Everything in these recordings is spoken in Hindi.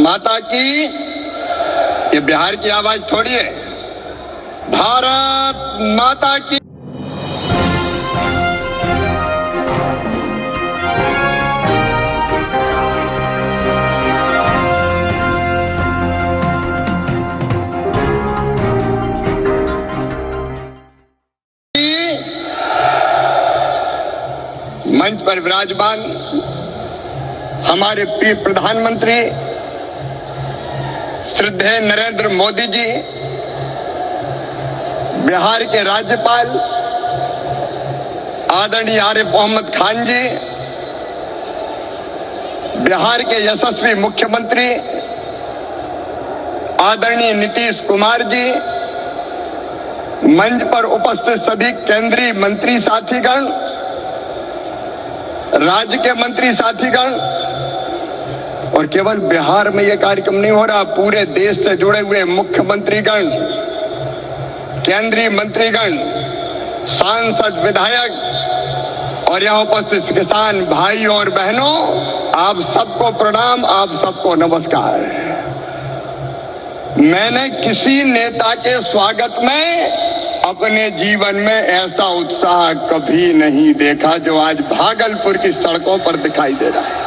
माता की, ये बिहार की आवाज थोड़ी है, भारत माता की। मंच पर विराजमान हमारे प्रिय प्रधानमंत्री श्रद्धेय नरेंद्र मोदी जी, बिहार के राज्यपाल आदरणीय आरिफ मोहम्मद खान जी, बिहार के यशस्वी मुख्यमंत्री आदरणीय नीतीश कुमार जी, मंच पर उपस्थित सभी केंद्रीय मंत्री साथीगण, राज्य के मंत्री साथीगण, और केवल बिहार में यह कार्यक्रम नहीं हो रहा, पूरे देश से जुड़े हुए मुख्यमंत्रीगण, केंद्रीय मंत्रीगण, सांसद, विधायक और यहां उपस्थित किसान भाई और बहनों, आप सबको प्रणाम, आप सबको नमस्कार। मैंने किसी नेता के स्वागत में अपने जीवन में ऐसा उत्साह कभी नहीं देखा जो आज भागलपुर की सड़कों पर दिखाई दे रहा है।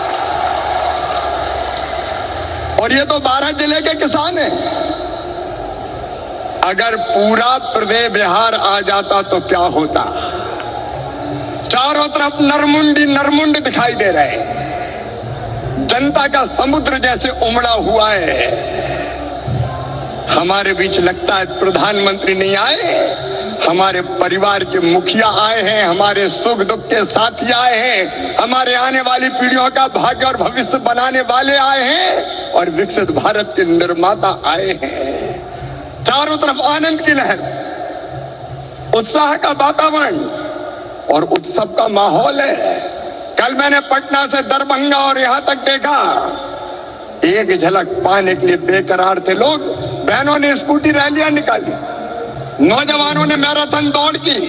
और ये तो 12 जिले के किसान हैं। अगर पूरा प्रदेश बिहार आ जाता तो क्या होता। चारों तरफ नरमुंड दिखाई दे रहे हैं, जनता का समुद्र जैसे उमड़ा हुआ है। हमारे बीच लगता है प्रधानमंत्री नहीं आए, हमारे परिवार के मुखिया आए हैं, हमारे सुख दुख के साथी आए हैं, हमारे आने वाली पीढ़ियों का भाग्य और भविष्य बनाने वाले आए हैं और विकसित भारत के निर्माता आए हैं। चारों तरफ आनंद की लहर, उत्साह का वातावरण और उत्सव का माहौल है। कल मैंने पटना से दरभंगा और यहां तक देखा, एक झलक पाने के लिए बेकरार थे लोग। बहनों ने स्कूटी रैलियां निकाली, नौजवानों ने मैराथन दौड़ की,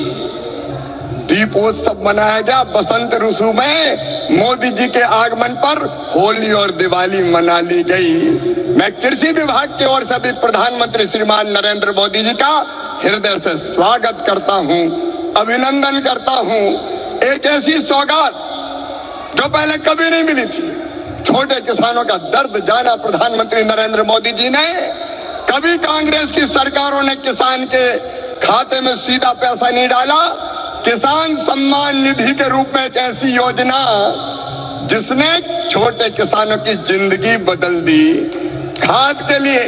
दीपोत्सव मनाया गया। बसंत ऋतु में मोदी जी के आगमन पर होली और दिवाली मना ली गई। मैं कृषि विभाग की ओर से भी प्रधानमंत्री श्रीमान नरेंद्र मोदी जी का हृदय से स्वागत करता हूं, अभिनंदन करता हूं। एक ऐसी सौगात जो पहले कभी नहीं मिली थी। छोटे किसानों का दर्द जाना प्रधानमंत्री नरेंद्र मोदी जी ने। कभी कांग्रेस की सरकारों ने किसान के खाते में सीधा पैसा नहीं डाला। किसान सम्मान निधि के रूप में एक ऐसी योजना जिसने छोटे किसानों की जिंदगी बदल दी। खाद के लिए,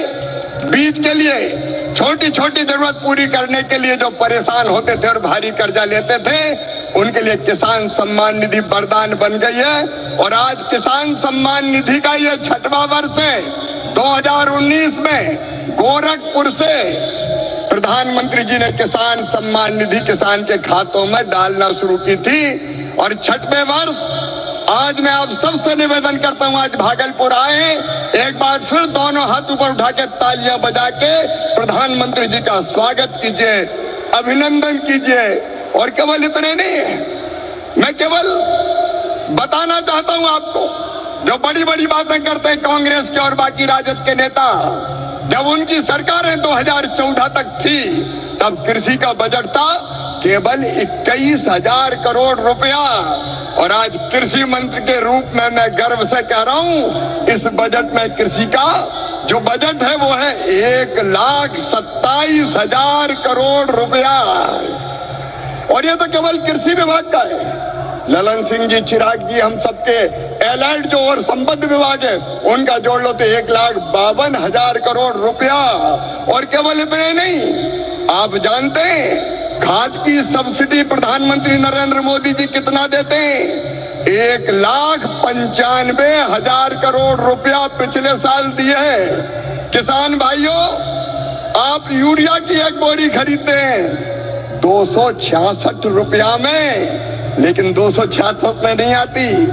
बीज के लिए, छोटी छोटी जरूरत पूरी करने के लिए जो परेशान होते थे और भारी कर्जा लेते थे, उनके लिए किसान सम्मान निधि वरदान बन गई है। और आज किसान सम्मान निधि का ये 6वां वर्ष है। 2019 में गोरखपुर से प्रधानमंत्री जी ने किसान सम्मान निधि किसान के खातों में डालना शुरू की थी। और 6वें वर्ष आज मैं आप सबसे निवेदन करता हूं, आज भागलपुर आए, एक बार फिर दोनों हाथ ऊपर उठा के तालियां बजा के प्रधानमंत्री जी का स्वागत कीजिए, अभिनंदन कीजिए। और केवल इतने नहीं है, मैं केवल बताना चाहता हूं आपको, जो बड़ी बड़ी बातें करते हैं कांग्रेस के और बाकी राजद के नेता, जब उनकी सरकारें 2014 तक थी तब कृषि का बजट था केवल 21,000 करोड़ रुपया। और आज कृषि मंत्री के रूप में मैं गर्व से कह रहा हूं, इस बजट में कृषि का जो बजट है वो है 1,27,000 करोड़ रुपया। और ये तो केवल कृषि विभाग का है। ललन सिंह जी, चिराग जी, हम सबके एलाइड जो और संबद्ध विभाग है उनका जोड़ लो तो 1,52,000 करोड़ रुपया। और केवल इतने नहीं, आप जानते हैं खाद की सब्सिडी प्रधानमंत्री नरेंद्र मोदी जी कितना देते हैं? 1,95,000 करोड़ रुपया पिछले साल दिए हैं। किसान भाइयों, आप यूरिया की एक बोरी खरीदते हैं 266 रुपया में, लेकिन 266 में नहीं आती,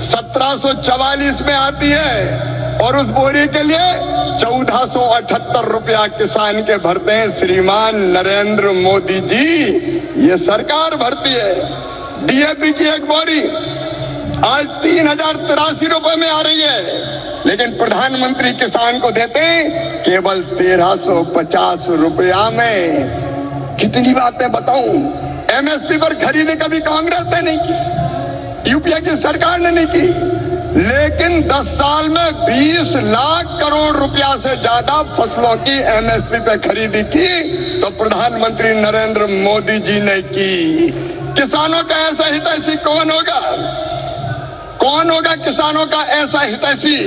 1744 में आती है। और उस बोरी के लिए 1478 रुपया किसान के भरते हैं श्रीमान नरेंद्र मोदी जी, ये सरकार भरती है। डीएपी की एक बोरी आज 3,083 रुपए में आ रही है। लेकिन प्रधानमंत्री किसान को देते हैं केवल 1350 रुपया में। कितनी बातें बताऊं। एमएसपी पर खरीदी कभी कांग्रेस ने नहीं की, यूपीए की सरकार ने नहीं की, लेकिन 10 साल में 20 लाख करोड़ रुपया से ज्यादा फसलों की एमएसपी पे खरीदी की तो प्रधानमंत्री नरेंद्र मोदी जी ने की। किसानों का ऐसा हितैषी कौन होगा? कौन होगा किसानों का ऐसा हितैषी?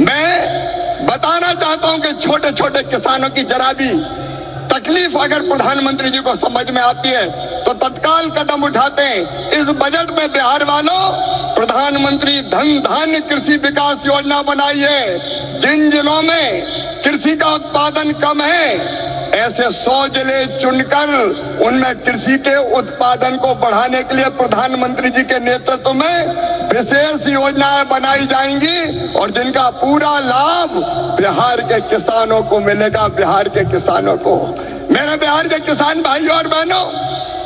मैं बताना चाहता हूं कि छोटे छोटे किसानों की जरा भी तकलीफ अगर प्रधानमंत्री जी को समझ में आती है तो तत्काल कदम उठाते हैं। इस बजट में बिहार वालों प्रधानमंत्री धन धान्य कृषि विकास योजना बनाई है। जिन जिलों में कृषि का उत्पादन कम है ऐसे 100 जिले चुनकर उनमें कृषि के उत्पादन को बढ़ाने के लिए प्रधानमंत्री जी के नेतृत्व में विशेष योजनाएं बनाई जाएंगी और जिनका पूरा लाभ बिहार के किसानों को मिलेगा। बिहार के किसानों को, मेरे बिहार के किसान भाइयों और बहनों,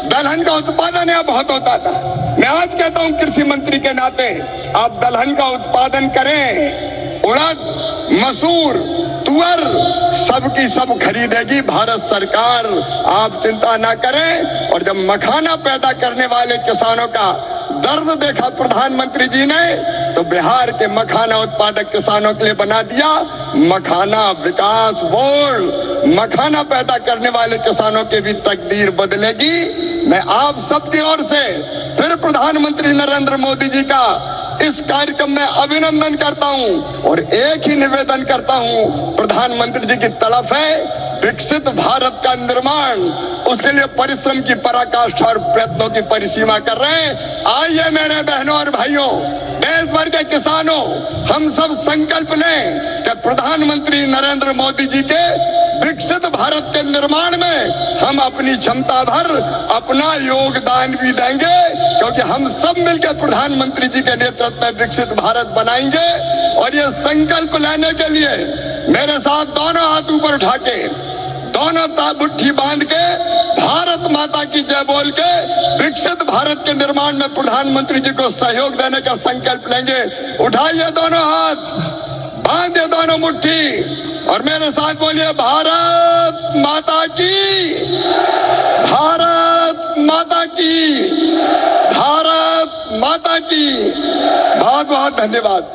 दलहन का उत्पादन यहाँ बहुत होता था। मैं आज कहता हूँ कृषि मंत्री के नाते आप दलहन का उत्पादन करें। उड़द, मसूर, तुअर सबकी सब खरीदेगी भारत सरकार, आप चिंता ना करें। और जब मखाना पैदा करने वाले किसानों का दर्द देखा प्रधानमंत्री जी ने तो बिहार के मखाना उत्पादक किसानों के लिए बना दिया मखाना विकास बोर्ड। मखाना पैदा करने वाले किसानों की भी तकदीर बदलेगी। मैं आप सबकी ओर से फिर प्रधानमंत्री नरेंद्र मोदी जी का इस कार्यक्रम में अभिनंदन करता हूं और एक ही निवेदन करता हूं। प्रधानमंत्री जी की तलब है विकसित भारत का निर्माण, उसके लिए परिश्रम की पराकाष्ठा और प्रयत्नों की परिसीमा कर रहे हैं। आइए मेरे बहनों और भाइयों, देश भर के किसानों, हम सब संकल्प लें कि प्रधानमंत्री नरेंद्र मोदी जी के विकसित भारत के निर्माण में हम अपनी क्षमता भर अपना योगदान भी देंगे, क्योंकि हम सब मिलकर प्रधानमंत्री जी के नेतृत्व में विकसित भारत बनाएंगे। और ये संकल्प लेने के लिए मेरे साथ दोनों हाथ ऊपर उठा के, दोनों मुट्ठी बांध के, भारत माता की जय बोल के विकसित भारत के निर्माण में प्रधानमंत्री जी को सहयोग देने का संकल्प लेंगे। उठाइए दोनों हाथ, बांधिए दोनों मुट्ठी और मेरे साथ बोलिए भारत माता की, भारत माता की, भारत माता की। बहुत बहुत धन्यवाद।